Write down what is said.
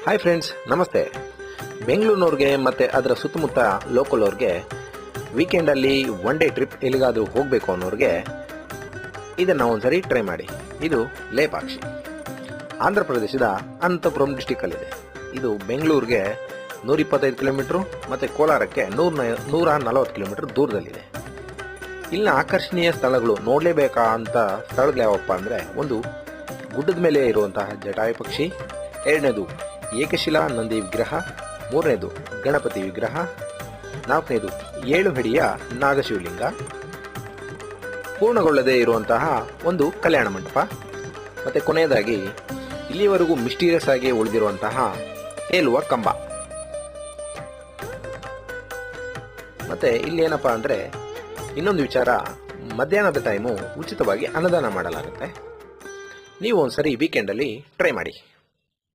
Hi friends, ನಮಸ್ತೆ. ಬೆಂಗಳೂರಿನವ್ರಿಗೆ ಮತ್ತು ಅದರ ಸುತ್ತಮುತ್ತ ಲೋಕಲ್ ಅವ್ರಿಗೆ ವೀಕೆಂಡಲ್ಲಿ ಒನ್ ಡೇ ಟ್ರಿಪ್ ಎಲ್ಲಿಗಾದರೂ ಹೋಗಬೇಕು ಅನ್ನೋರಿಗೆ ಇದನ್ನು ಒಂದ್ಸರಿ ಟ್ರೈ ಮಾಡಿ. ಇದು ಲೇಪಾಕ್ಷಿ, ಆಂಧ್ರ ಪ್ರದೇಶದ ಅನಂತಪುರಂ ಡಿಸ್ಟಿಕ್ಕಲ್ಲಿದೆ. ಇದು ಬೆಂಗಳೂರಿಗೆ 125 ಕಿಲೋಮೀಟ್ರು ಮತ್ತು ಕೋಲಾರಕ್ಕೆ 140 ಕಿಲೋಮೀಟ್ರ್ ದೂರದಲ್ಲಿದೆ. ಇಲ್ಲಿನ ಆಕರ್ಷಣೀಯ ಸ್ಥಳಗಳು ನೋಡಲೇಬೇಕಾ ಅಂತ ಸ್ಥಳಗಳು ಯಾವಪ್ಪ ಅಂದರೆ, ಒಂದು ಗುಡ್ಡದ ಮೇಲೆ ಇರುವಂತಹ ಜಟಾಯು ಪಕ್ಷಿ, ಎರಡನೇದು ಏಕಶಿಲಾ ನಂದಿ ವಿಗ್ರಹ, ಮೂರನೇದು ಗಣಪತಿ ವಿಗ್ರಹ, ನಾಲ್ಕನೇದು 7 ಅಡಿಯ ನಾಗಶಿವಲಿಂಗ, ಪೂರ್ಣಗೊಳ್ಳದೇ ಇರುವಂತಹ ಒಂದು ಕಲ್ಯಾಣ ಮಂಟಪ, ಮತ್ತು ಕೊನೆಯದಾಗಿ ಇಲ್ಲಿವರೆಗೂ ಮಿಸ್ಟೀರಿಯಸ್ ಆಗಿ ಉಳಿದಿರುವಂತಹ ತೇಲುವ ಕಂಬ. ಮತ್ತು ಇಲ್ಲಿ ಏನಪ್ಪ ಅಂದರೆ, ಇನ್ನೊಂದು ವಿಚಾರ, ಮಧ್ಯಾಹ್ನದ ಟೈಮು ಉಚಿತವಾಗಿ ಅನ್ನದಾನ ಮಾಡಲಾಗುತ್ತೆ. ನೀವು ಒಂದ್ಸರಿ ವೀಕೆಂಡಲ್ಲಿ ಟ್ರೈ ಮಾಡಿ.